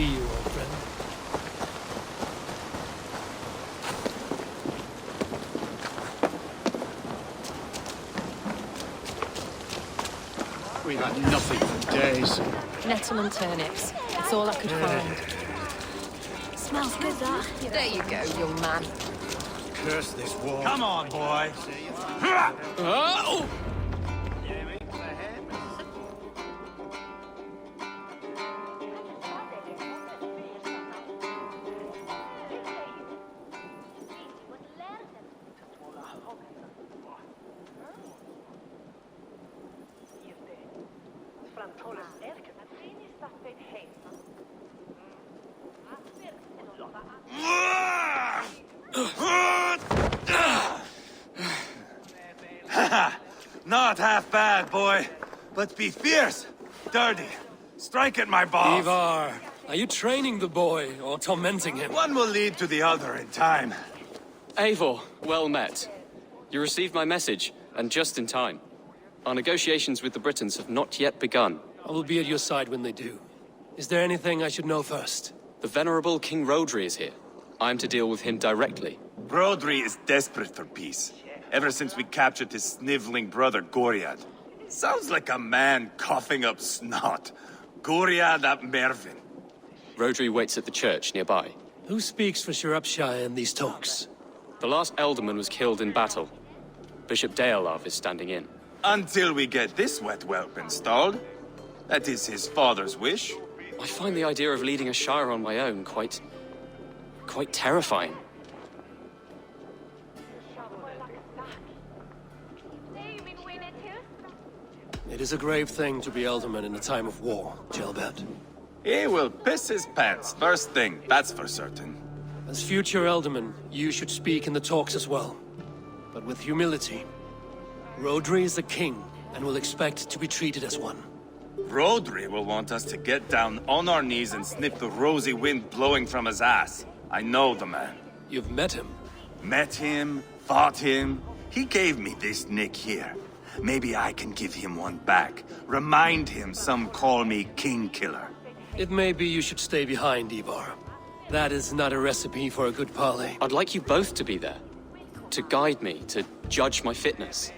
see you, old friend. We've had nothing for days. Nettle and turnips. It's all I could find. Smells good, that. There you go, young man. Curse this war. Come on, boy. Oh! Not half bad, boy. But be fierce, dirty. Strike at my balls. Ivar, are you training the boy or tormenting him? One will lead to the other in time. Eivor, well met. You received my message, and just in time. Our negotiations with the Britons have not yet begun. I will be at your side when they do. Is there anything I should know first? The venerable King Rodri is here. I am to deal with him directly. Brodri is desperate for peace. Ever since we captured his sniveling brother, Goriad. Sounds like a man coughing up snot. Goriad ap Mervin. Rodri waits at the church nearby. Who speaks for Shropshire in these talks? The last alderman was killed in battle. Bishop Deolav is standing in. Until we get this wet whelp installed. That is his father's wish. I find the idea of leading a shire on my own quite terrifying. It is a grave thing to be alderman in a time of war, Gelbert. He will piss his pants first thing, that's for certain. As future alderman, you should speak in the talks as well. But with humility. Rodri is the king, and will expect to be treated as one. Rodri will want us to get down on our knees and sniff the rosy wind blowing from his ass. I know the man. You've met him. Met him, fought him. He gave me this nick here. Maybe I can give him one back. Remind him some call me King Killer. It may be you should stay behind, Ivar. That is not a recipe for a good parley. I'd like you both to be there. To guide me, to judge my fitness.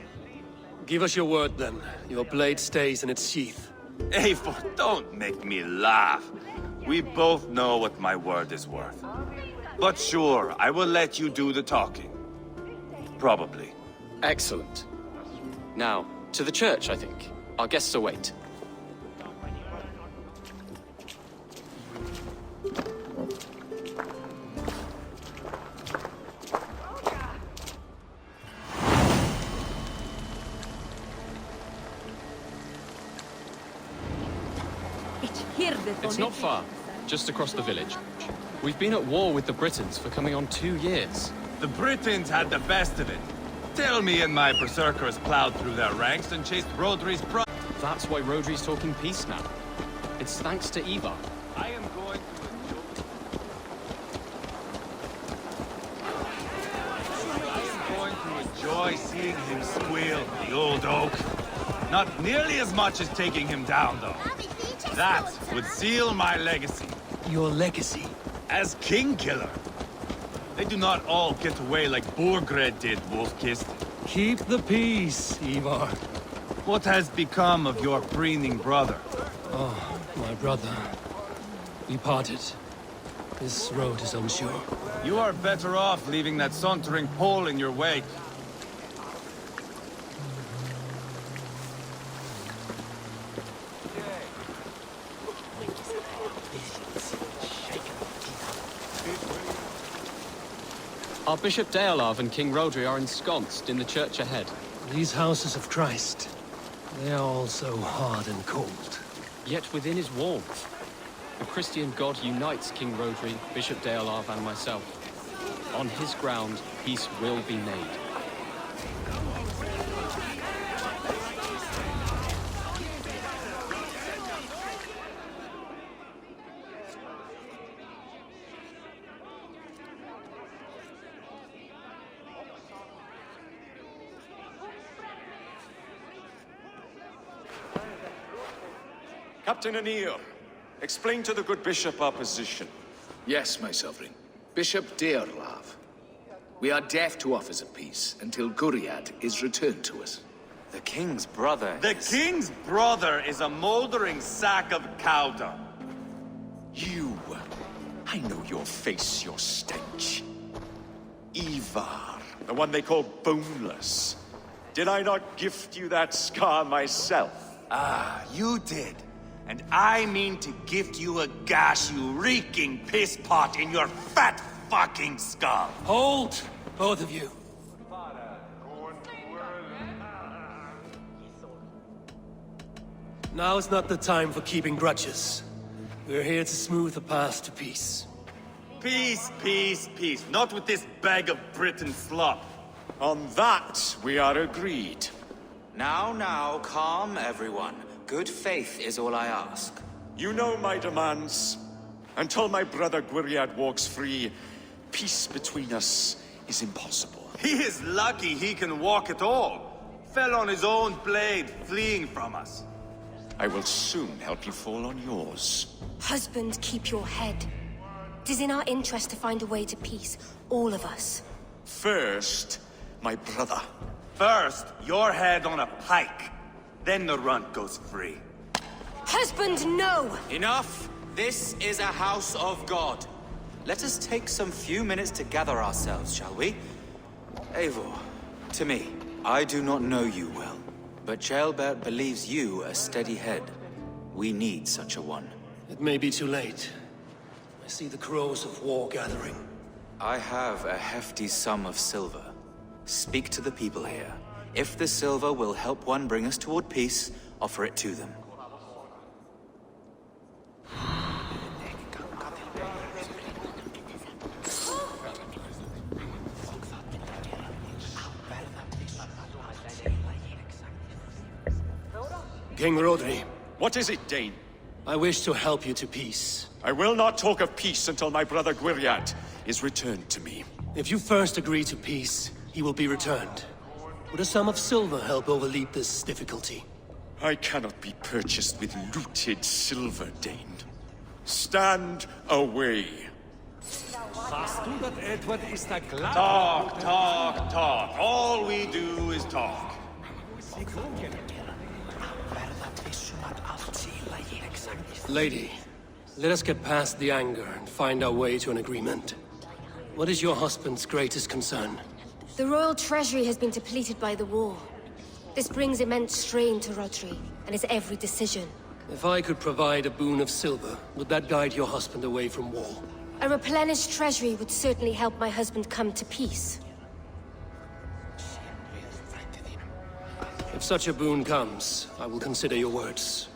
Give us your word, then. Your blade stays in its sheath. Eivor, don't make me laugh. We both know what my word is worth. But sure, I will let you do the talking. Probably. Excellent. Now, to the church, I think. Our guests await. It's not far, just across the village. We've been at war with the Britons for coming on 2 years. The Britons had the best of it. Tell me and my berserkers plowed through their ranks and chased Rodri's brother. That's why Rodri's talking peace now. It's thanks to Ivar. I am going to enjoy seeing him squeal, the old oak. Not nearly as much as taking him down, though. That would seal my legacy. Your legacy? As King Killer. They do not all get away like Borgred did, Wolf-Kissed. Keep the peace, Ivar. What has become of your preening brother? Oh, my brother. We parted. This road is unsure. You are better off leaving that sauntering Pole in your wake. Our Bishop Deolav and King Rodri are ensconced in the church ahead. These houses of Christ, they are all so hard and cold. Yet within his warmth, the Christian God unites King Rodri, Bishop Deolav and myself. On his ground, peace will be made. Captain Anil, Explain to the good bishop our position. Yes, my sovereign. Bishop Dearlav. We are deaf to offers of peace until Guriad is returned to us. The king's brother The king's brother is a moldering sack of cow dung. You! I know your face, your stench. Ivar, the one they call Boneless. Did I not gift you that scar myself? Ah, you did. And I mean to gift you a gash, you reeking piss pot in your fat fucking skull. Hold, both of you. Now is not the time for keeping grudges. We're here to smooth the path to peace. Peace, peace, peace. Not with this bag of Britain slop. On that, we are agreed. Now, calm everyone. Good faith is all I ask. You know my demands. Until my brother Gwiriad walks free, peace between us is impossible. He is lucky he can walk at all. Fell on his own blade, fleeing from us. I will soon help you fall on yours. Husband, keep your head. It is in our interest to find a way to peace, all of us. First, my brother. First, your head on a pike. Then the runt goes free. Husband, no! Enough! This is a house of God. Let us take some few minutes to gather ourselves, shall we? Eivor, to me, I do not know you well, but Ceolbert believes you a steady head. We need such a one. It may be too late. I see the crows of war gathering. I have a hefty sum of silver. Speak to the people here. If the silver will help one bring us toward peace, offer it to them. King Rodri, What is it, Dane? I wish to help you to peace. I will not talk of peace until my brother Gwiriad is returned to me. If you first agree to peace, he will be returned. Would a sum of silver help overleap this difficulty? I cannot be purchased with looted silver, Dane. Stand away. Talk, talk, talk. All we do is talk. Lady, let us get past the anger and find our way to an agreement. What is your husband's greatest concern? The royal treasury has been depleted by the war. This brings immense strain to Rodri, and his every decision. If I could provide a boon of silver, would that guide your husband away from war? A replenished treasury would certainly help my husband come to peace. If such a boon comes, I will consider your words.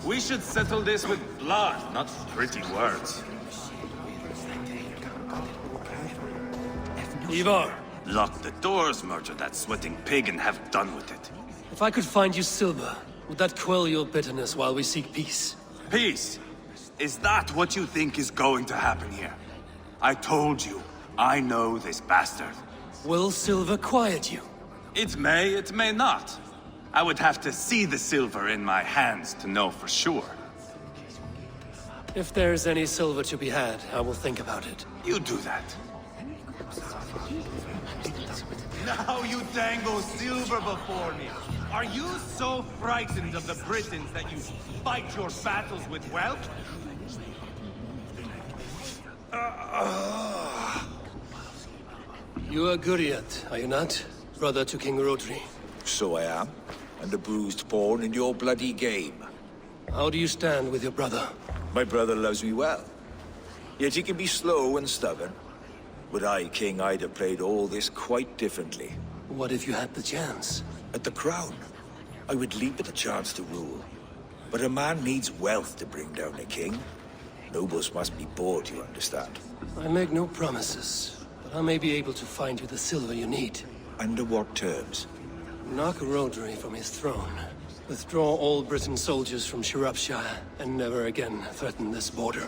We should settle this with blood, not pretty words. Ivar, Lock the doors, murder that sweating pig, and have done with it. if I could find you silver, would that quell your bitterness while we seek peace? Peace? Is that what you think is going to happen here? I told you, I know this bastard. Will silver quiet you? It may not. I would have to see the silver in my hands to know for sure. If there's any silver to be had, I will think about it. You do that. Now you dangle silver before me. Are you so frightened of the Britons that you fight your battles with wealth? You are Guriat, are you not? Brother to King Rodri. So I am, and a bruised pawn in your bloody game. How do you stand with your brother? My brother loves me well. Yet he can be slow and stubborn. Were I king, I'd have played all this quite differently. What if you had the chance? At the crown, I would leap at the chance to rule. But a man needs wealth to bring down a king. Nobles must be bought, you understand. I make no promises, but I may be able to find you the silver you need. Under what terms? Knock Rodri from his throne. Withdraw all Britain soldiers from Shropshire, and never again threaten this border.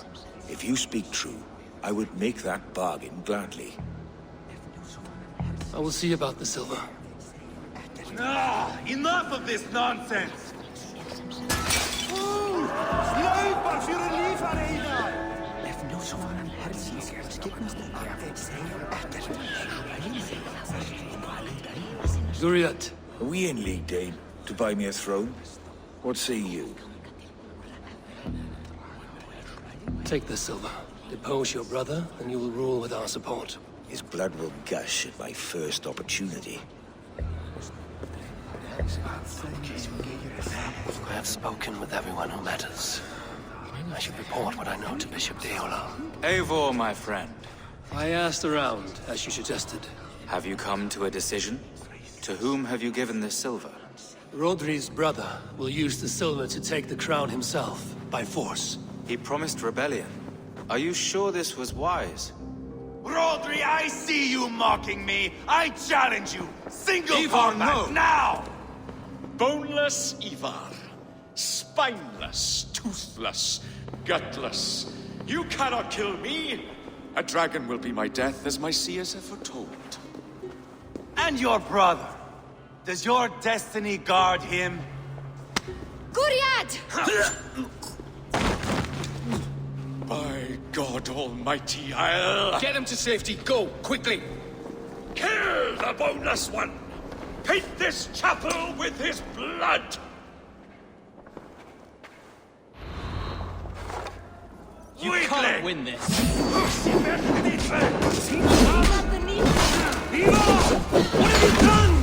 If you speak true, I would make that bargain gladly. I will see about the silver. Enough of this nonsense! Move! Guriat, Are we in league, Dane? To buy me a throne? What say you? take the silver. Depose your brother, and you will rule with our support. His blood will gush at my first opportunity. I have spoken with everyone who matters. I should report what I know to Bishop Deola. Eivor, my friend, I asked around, as you suggested. have you come to a decision? To whom have you given this silver? Rodri's brother will use the silver to take the crown himself, by force. He promised rebellion. Are you sure this was wise? Rodri, I see you mocking me! I challenge you! Single Ivar, combat, no. now! Boneless Ivar. Spineless, toothless, gutless. You cannot kill me! A dragon will be my death, as my seers have foretold. And your brother. Does your destiny guard him? Guriad! By God Almighty, I'll... Get him to safety. Go, quickly. Kill the boneless one! Paint this chapel with his blood! You can't win this. What have you done?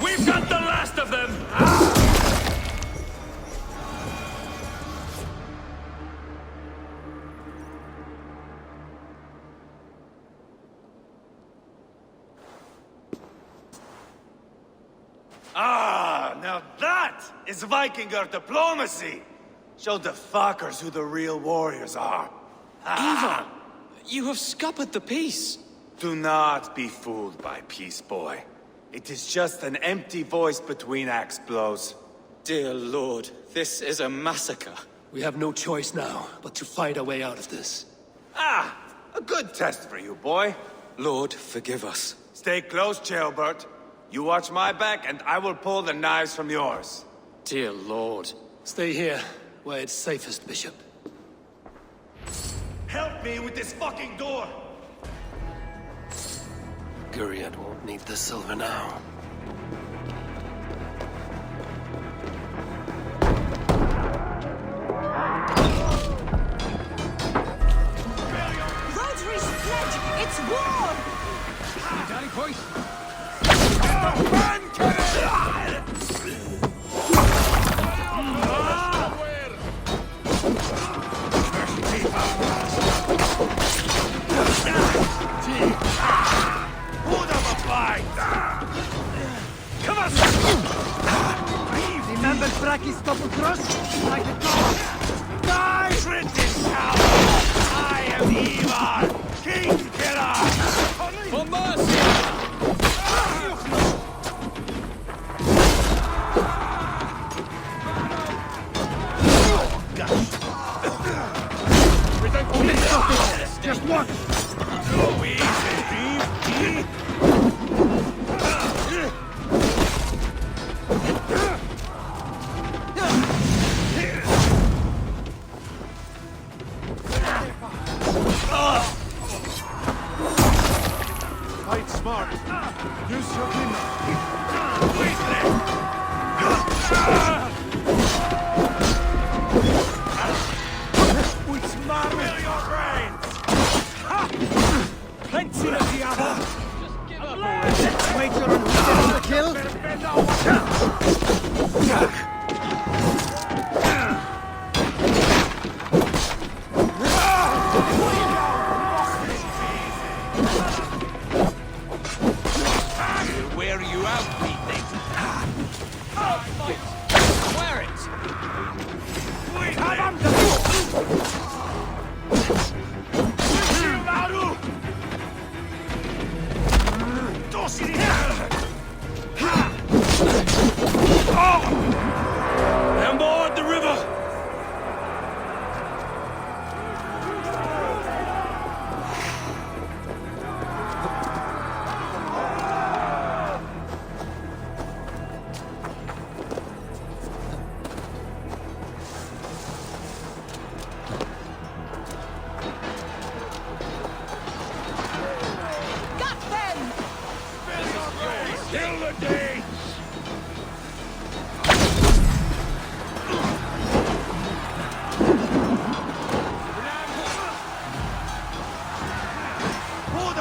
We've got the last of them! Ah, now that is Vikinger diplomacy! Show the fuckers who the real warriors are. Ivar, you have scuppered the peace. Do not be fooled by Peace Boy. It is just an empty voice between axe blows. Dear Lord, this is a massacre. We have no choice now, but to fight our way out of this. Ah, a good test for you, boy. Lord, forgive us. Stay close, Jailbert. You watch my back, and I will pull the knives from yours. Dear Lord. Stay here, where it's safest, Bishop. Help me with this fucking door! Guriad won't need the silver now. Rodri's fled! It's war! Daddy point. Remember Braki's double cross? Like a dog. Die! British town! I am Ivar, King Killer! For mercy! Just one! Go easy, Fight smart. Use your gimmick. Which man will your brains? Plenty of the other. Wait your the kill.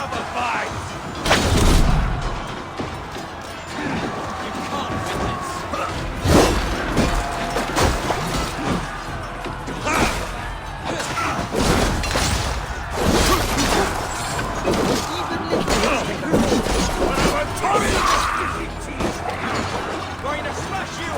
of a fight! You can't win this. Going to smash you!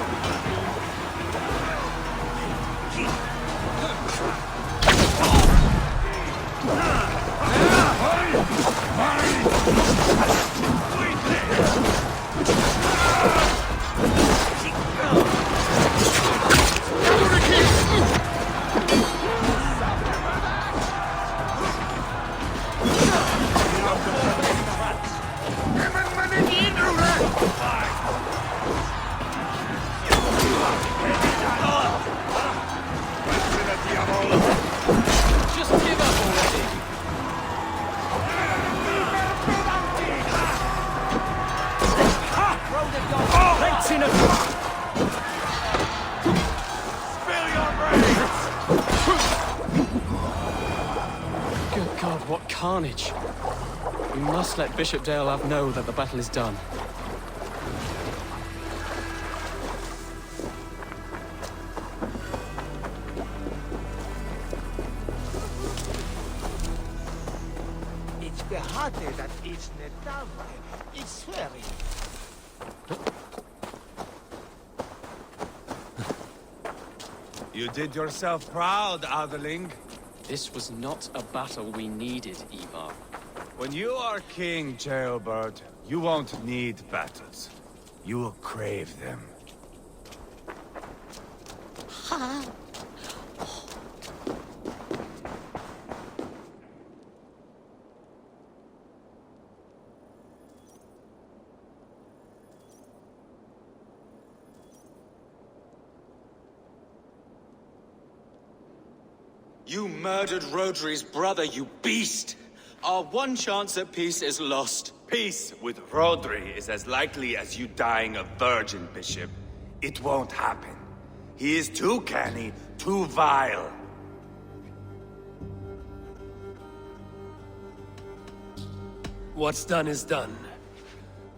Just give up already. Let's in a Spill your brains! Good God, what carnage. We must let Bishop Deolav know that the battle is done. It's the heart that is the It's very. You did yourself proud, Adeling. This was not a battle we needed, Ivar. When you are king, Jailbird, you won't need battles. You will crave them. You murdered Rodri's brother, you beast! Our one chance at peace is lost. Peace with Rodri is as likely as you dying a virgin, Bishop. It won't happen. He is too canny, too vile. What's done is done.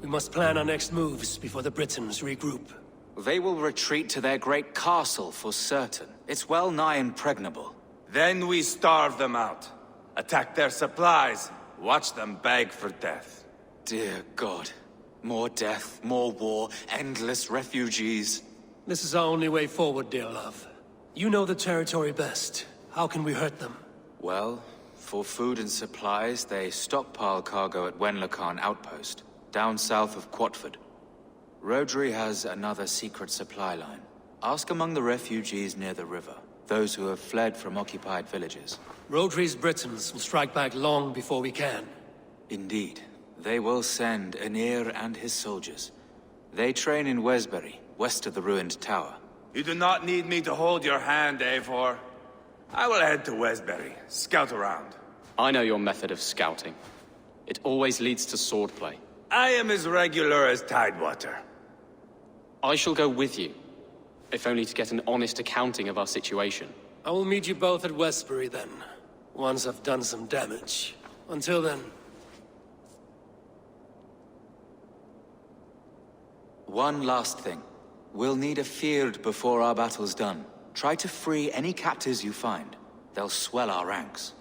We must plan our next moves before the Britons regroup. They will retreat to their great castle for certain. It's well nigh impregnable. Then we starve them out. Attack their supplies. Watch them beg for death. Dear God. More death, more war, endless refugees. This is our only way forward, Deolav. You know the territory best. How can we hurt them? Well, for food and supplies, they stockpile cargo at Wenlacan Outpost, down south of Quatford. Rodri has another secret supply line. Ask among the refugees near the river, those who have fled from occupied villages. Rodri's Britons will strike back long before we can. Indeed. They will send Aenir and his soldiers. They train in Wesbury, west of the ruined tower. You do not need me to hold your hand, Eivor. I will head to Wesbury, scout around. I know your method of scouting. It always leads to swordplay. I am as regular as Tidewater. I shall go with you, if only to get an honest accounting of our situation. I will meet you both at Westbury then, once I've done some damage. Until then... One last thing. We'll need a field before our battle's done. Try to free any captives you find. They'll swell our ranks.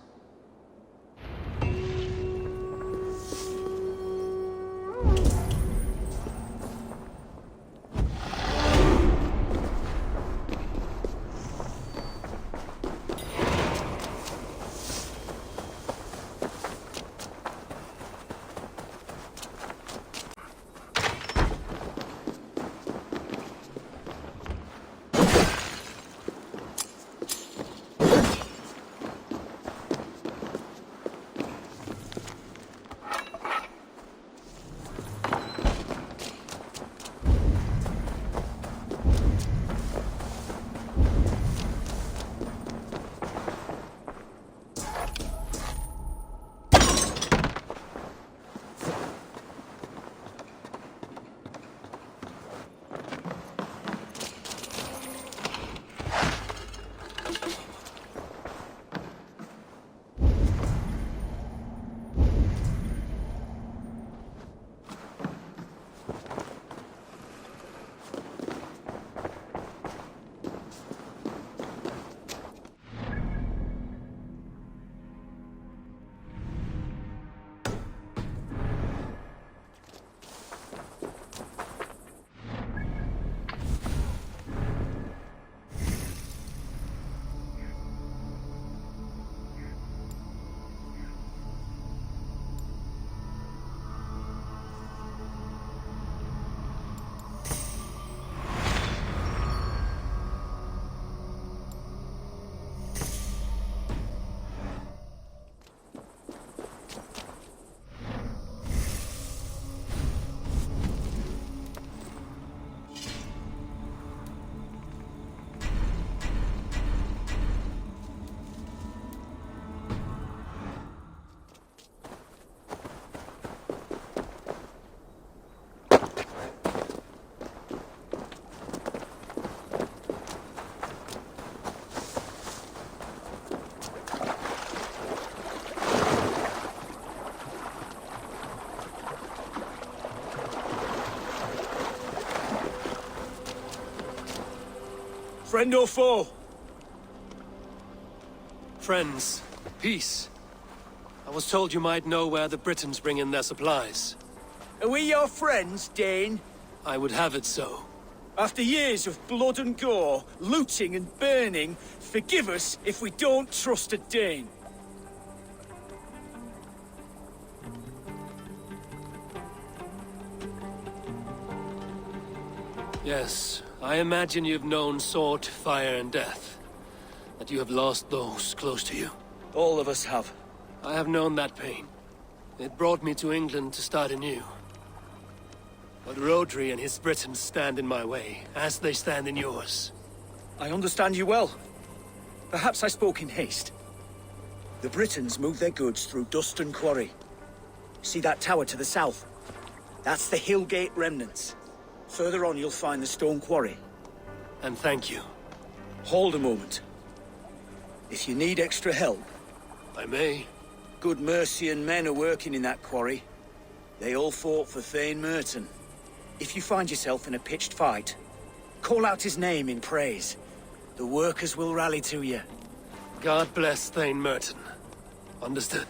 Friend or foe? Friends, peace. I was told you might know where the Britons bring in their supplies. Are we your friends, Dane? I would have it so. After years of blood and gore, looting and burning, forgive us if we don't trust a Dane. Yes, I imagine you've known sword, fire, and death. That you have lost those close to you. All of us have. I have known that pain. It brought me to England to start anew. But Rodri and his Britons stand in my way, as they stand in yours. I understand you well. Perhaps I spoke in haste. The Britons move their goods through Duston Quarry. See that tower to the south? That's the Hillgate remnants. Further on, you'll find the stone quarry. And thank you. Hold a moment. If you need extra help... I may. Good Mercian men are working in that quarry. They all fought for Thane Merton. If you find yourself in a pitched fight, call out his name in praise. The workers will rally to you. God bless Thane Merton. Understood.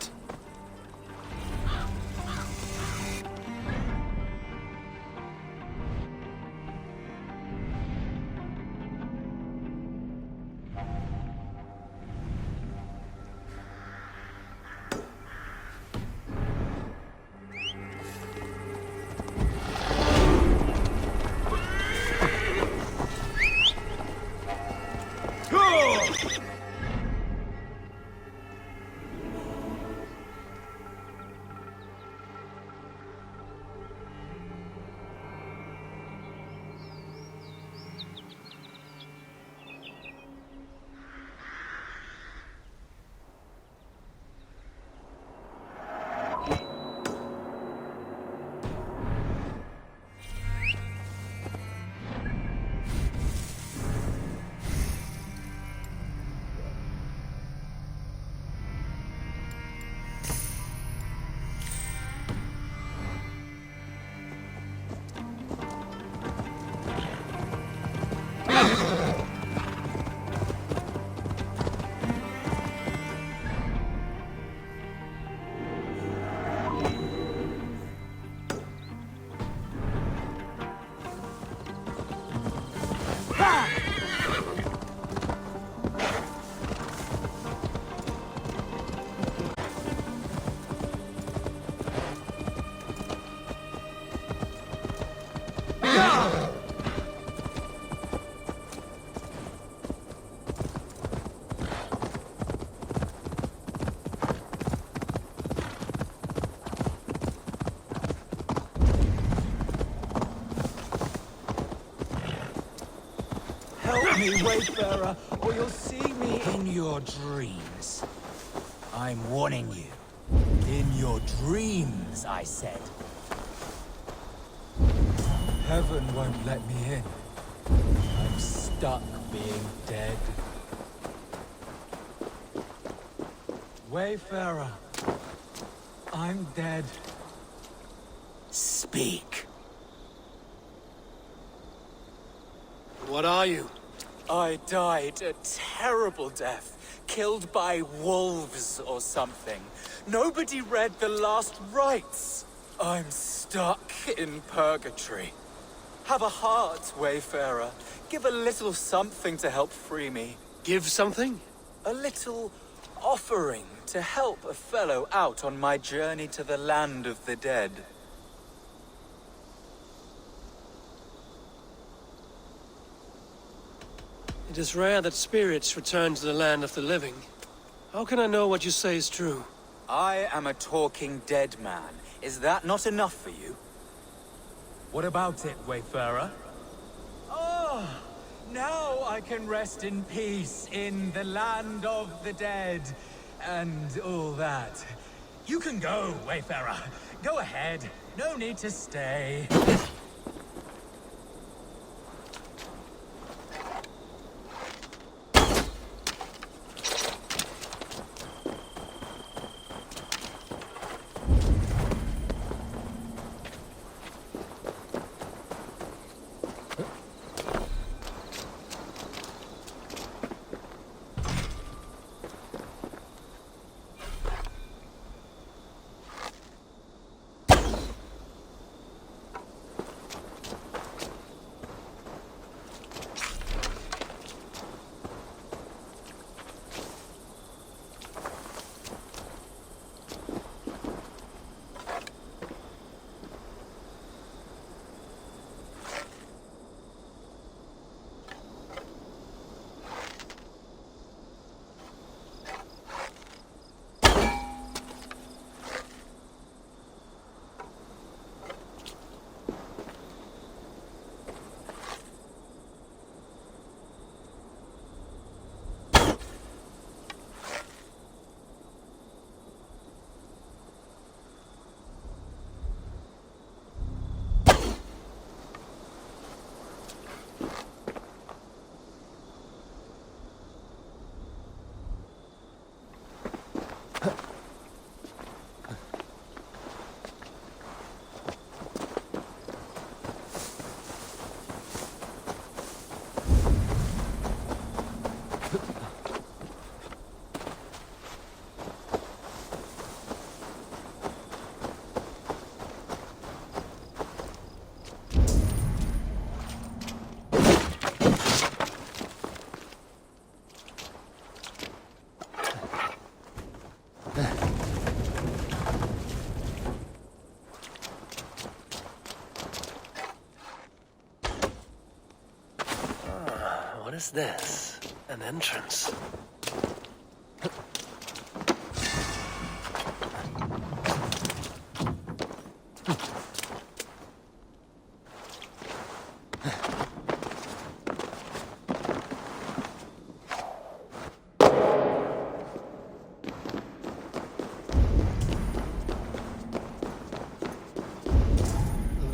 Help me, Wayfarer, or you'll see me in your dreams. I'm warning you. In your dreams, I said. Heaven won't let me in. I'm stuck being dead. Wayfarer, I'm dead. Speak. What are you? I died a terrible death, killed by wolves or something. Nobody read the last rites. I'm stuck in purgatory. Have a heart, Wayfarer. Give a little something to help free me. Give something? A little offering to help a fellow out on my journey to the land of the dead. It is rare that spirits return to the land of the living. How can I know what you say is true? I am a talking dead man. Is that not enough for you? What about it, Wayfarer? Oh, now I can rest in peace in the land of the dead, and all that. You can go, Wayfarer. Go ahead. No need to stay. is this? An entrance.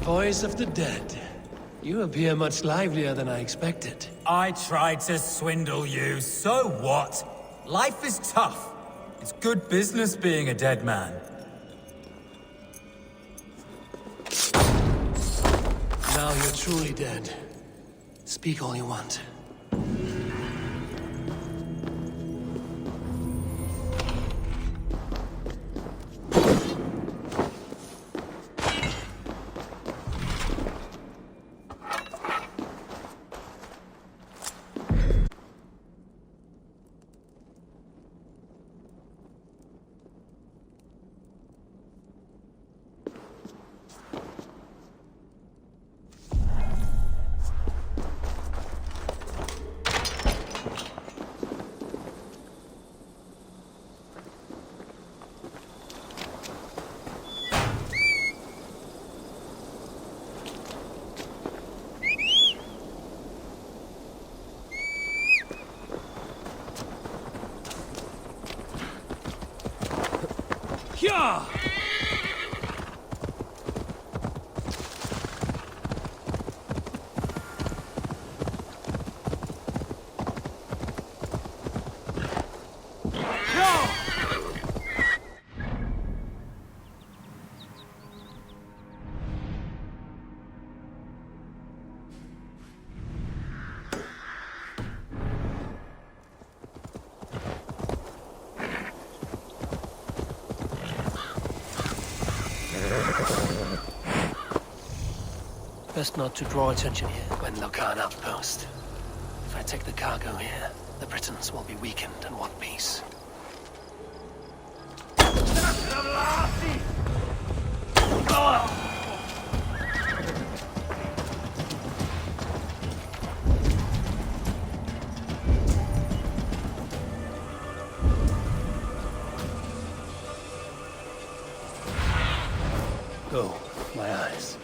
Voice of the dead. You appear much livelier than I expected. I tried to swindle you, so what? Life is tough. It's good business being a dead man. Now you're truly dead. Speak all you want. Yeah! Best not to draw attention here when Lokan outpost. If I take the cargo here, the Britons will be weakened and want peace. Go, my eyes.